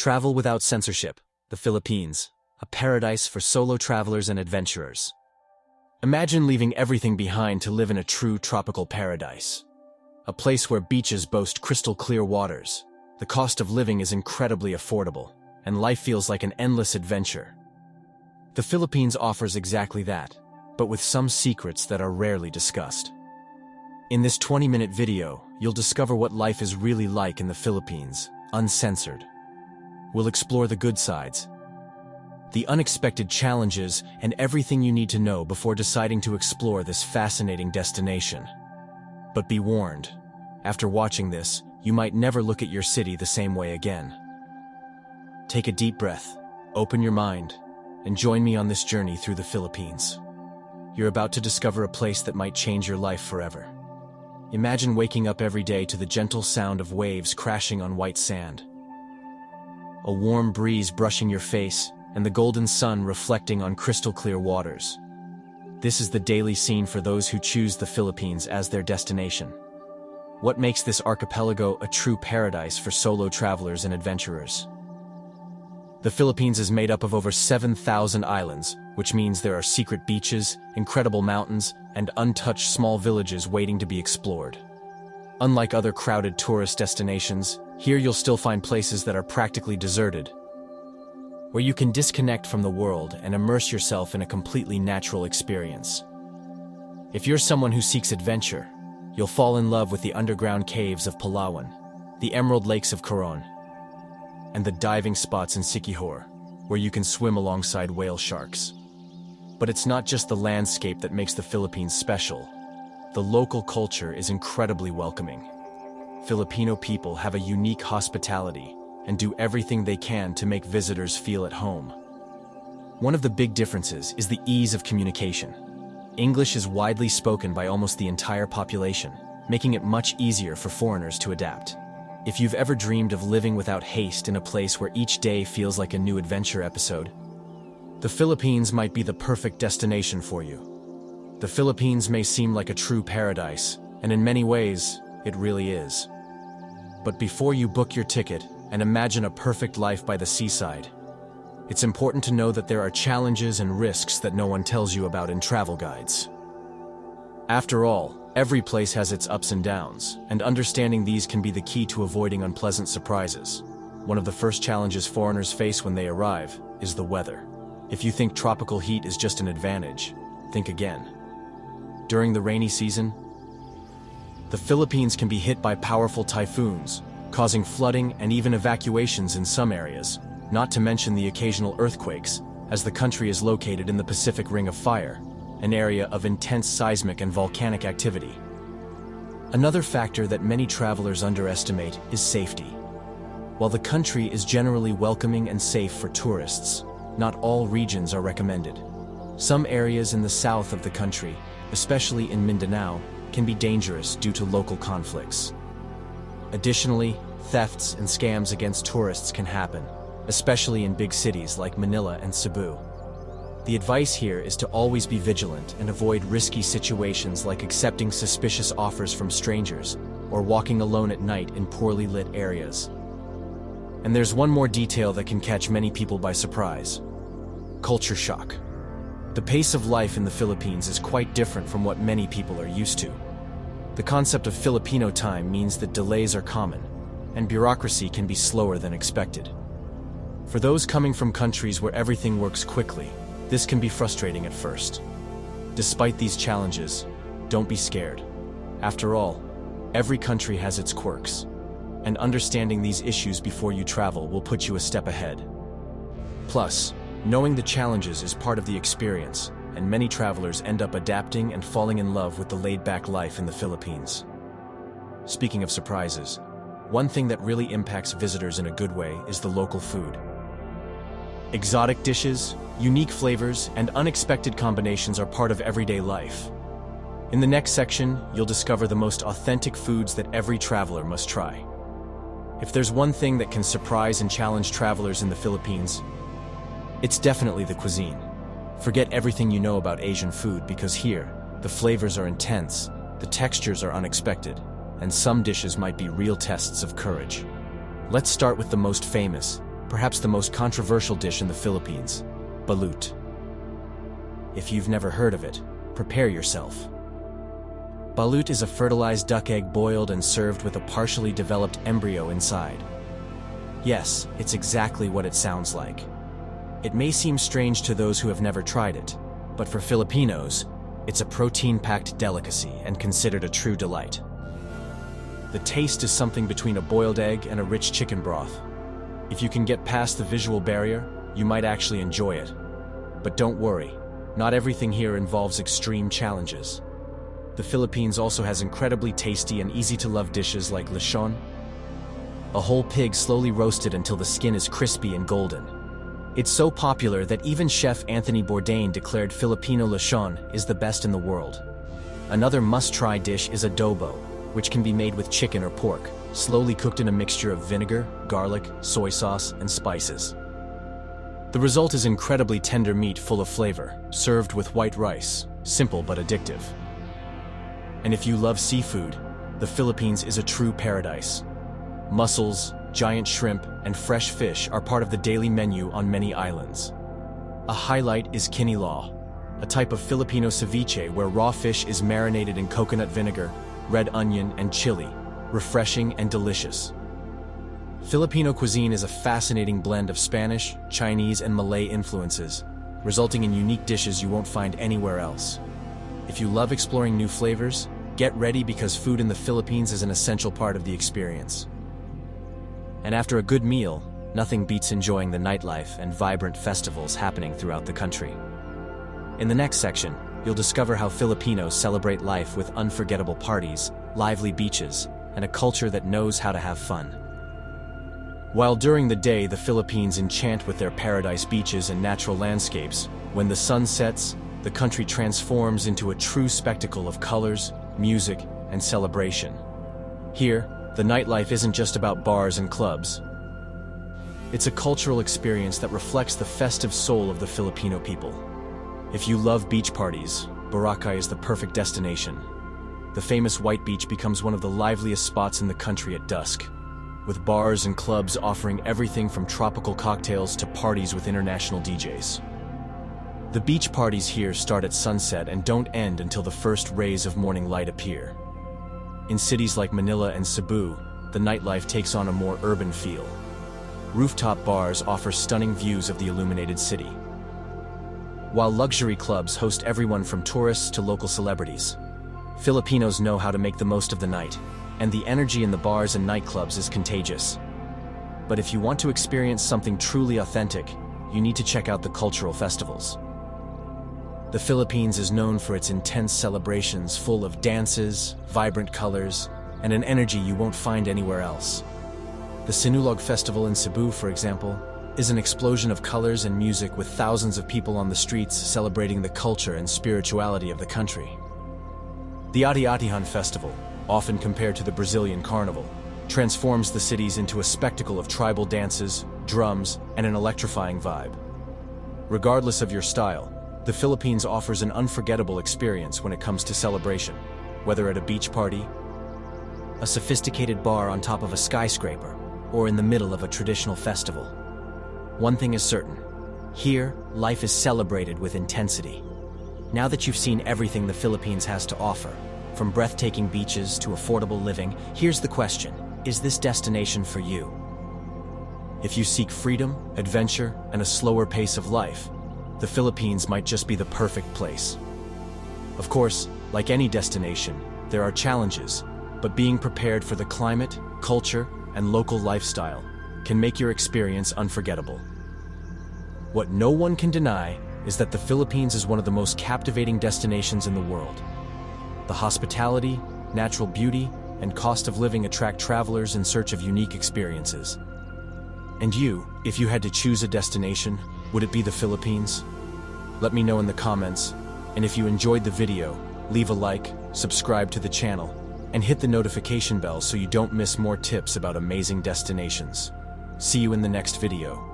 Travel Without Censorship, the Philippines, a paradise for solo travelers and adventurers. Imagine leaving everything behind to live in a true tropical paradise. A place where beaches boast crystal clear waters, the cost of living is incredibly affordable, and life feels like an endless adventure. The Philippines offers exactly that, but with some secrets that are rarely discussed. In this 20-minute video, you'll discover what life is really like in the Philippines, uncensored. We'll explore the good sides, the unexpected challenges, and everything you need to know before deciding to explore this fascinating destination. But be warned, after watching this, you might never look at your city the same way again. Take a deep breath, open your mind, and join me on this journey through the Philippines. You're about to discover a place that might change your life forever. Imagine waking up every day to the gentle sound of waves crashing on white sand, a warm breeze brushing your face, and the golden sun reflecting on crystal-clear waters. This is the daily scene for those who choose the Philippines as their destination. What makes this archipelago a true paradise for solo travelers and adventurers? The Philippines is made up of over 7,000 islands, which means there are secret beaches, incredible mountains, and untouched small villages waiting to be explored. Unlike other crowded tourist destinations, here you'll still find places that are practically deserted, where you can disconnect from the world and immerse yourself in a completely natural experience. If you're someone who seeks adventure, you'll fall in love with the underground caves of Palawan, the emerald lakes of Coron, and the diving spots in Siquijor, where you can swim alongside whale sharks. But it's not just the landscape that makes the Philippines special. The local culture is incredibly welcoming. Filipino people have a unique hospitality and do everything they can to make visitors feel at home. One of the big differences is the ease of communication. English is widely spoken by almost the entire population, making it much easier for foreigners to adapt. If you've ever dreamed of living without haste in a place where each day feels like a new adventure episode, the Philippines might be the perfect destination for you. The Philippines may seem like a true paradise, and in many ways, it really is. But before you book your ticket and imagine a perfect life by the seaside, it's important to know that there are challenges and risks that no one tells you about in travel guides. After all, every place has its ups and downs, and understanding these can be the key to avoiding unpleasant surprises. One of the first challenges foreigners face when they arrive is the weather. If you think tropical heat is just an advantage, think again. During the rainy season, the Philippines can be hit by powerful typhoons, causing flooding and even evacuations in some areas, not to mention the occasional earthquakes, as the country is located in the Pacific Ring of Fire, an area of intense seismic and volcanic activity. Another factor that many travelers underestimate is safety. While the country is generally welcoming and safe for tourists, not all regions are recommended. Some areas in the south of the country, especially in Mindanao, can be dangerous due to local conflicts. Additionally, thefts and scams against tourists can happen, especially in big cities like Manila and Cebu. The advice here is to always be vigilant and avoid risky situations like accepting suspicious offers from strangers or walking alone at night in poorly lit areas. And there's one more detail that can catch many people by surprise: culture shock. The pace of life in the Philippines is quite different from what many people are used to. The concept of Filipino time means that delays are common, and bureaucracy can be slower than expected. For those coming from countries where everything works quickly, this can be frustrating at first. Despite these challenges, don't be scared. After all, every country has its quirks, and understanding these issues before you travel will put you a step ahead. Plus, knowing the challenges is part of the experience, and many travelers end up adapting and falling in love with the laid-back life in the Philippines. Speaking of surprises, one thing that really impacts visitors in a good way is the local food. Exotic dishes, unique flavors, and unexpected combinations are part of everyday life. In the next section, you'll discover the most authentic foods that every traveler must try. If there's one thing that can surprise and challenge travelers in the Philippines, it's definitely the cuisine. Forget everything you know about Asian food, because here, the flavors are intense, the textures are unexpected, and some dishes might be real tests of courage. Let's start with the most famous, perhaps the most controversial dish in the Philippines, balut. If you've never heard of it, prepare yourself. Balut is a fertilized duck egg boiled and served with a partially developed embryo inside. Yes, it's exactly what it sounds like. It may seem strange to those who have never tried it, but for Filipinos, it's a protein-packed delicacy and considered a true delight. The taste is something between a boiled egg and a rich chicken broth. If you can get past the visual barrier, you might actually enjoy it. But don't worry, not everything here involves extreme challenges. The Philippines also has incredibly tasty and easy-to-love dishes like lechon, a whole pig slowly roasted until the skin is crispy and golden. It's so popular that even Chef Anthony Bourdain declared Filipino lechon is the best in the world. Another must-try dish is adobo, which can be made with chicken or pork, slowly cooked in a mixture of vinegar, garlic, soy sauce, and spices. The result is incredibly tender meat full of flavor, served with white rice, simple but addictive. And if you love seafood, the Philippines is a true paradise. Mussels, giant shrimp, and fresh fish are part of the daily menu on many islands. A highlight is kinilaw, a type of Filipino ceviche where raw fish is marinated in coconut vinegar, red onion, and chili, refreshing and delicious. Filipino cuisine is a fascinating blend of Spanish, Chinese, and Malay influences, resulting in unique dishes you won't find anywhere else. If you love exploring new flavors, get ready because food in the Philippines is an essential part of the experience. And after a good meal, nothing beats enjoying the nightlife and vibrant festivals happening throughout the country. In the next section, you'll discover how Filipinos celebrate life with unforgettable parties, lively beaches, and a culture that knows how to have fun. While during the day the Philippines enchant with their paradise beaches and natural landscapes, when the sun sets, the country transforms into a true spectacle of colors, music, and celebration. Here, the nightlife isn't just about bars and clubs. It's a cultural experience that reflects the festive soul of the Filipino people. If you love beach parties, Boracay is the perfect destination. The famous White Beach becomes one of the liveliest spots in the country at dusk, with bars and clubs offering everything from tropical cocktails to parties with international DJs. The beach parties here start at sunset and don't end until the first rays of morning light appear. In cities like Manila and Cebu, the nightlife takes on a more urban feel. Rooftop bars offer stunning views of the illuminated city, while luxury clubs host everyone from tourists to local celebrities. Filipinos know how to make the most of the night, and the energy in the bars and nightclubs is contagious. But if you want to experience something truly authentic, you need to check out the cultural festivals. The Philippines is known for its intense celebrations full of dances, vibrant colors, and an energy you won't find anywhere else. The Sinulog Festival in Cebu, for example, is an explosion of colors and music with thousands of people on the streets celebrating the culture and spirituality of the country. The Ati-atihan Festival, often compared to the Brazilian Carnival, transforms the cities into a spectacle of tribal dances, drums, and an electrifying vibe. Regardless of your style, the Philippines offers an unforgettable experience when it comes to celebration, whether at a beach party, a sophisticated bar on top of a skyscraper, or in the middle of a traditional festival. One thing is certain: here, life is celebrated with intensity. Now that you've seen everything the Philippines has to offer, from breathtaking beaches to affordable living, here's the question: is this destination for you? If you seek freedom, adventure, and a slower pace of life, the Philippines might just be the perfect place. Of course, like any destination, there are challenges, but being prepared for the climate, culture, and local lifestyle can make your experience unforgettable. What no one can deny is that the Philippines is one of the most captivating destinations in the world. The hospitality, natural beauty, and cost of living attract travelers in search of unique experiences. And you, if you had to choose a destination, would it be the Philippines? Let me know in the comments, and if you enjoyed the video, leave a like, subscribe to the channel, and hit the notification bell so you don't miss more tips about amazing destinations. See you in the next video.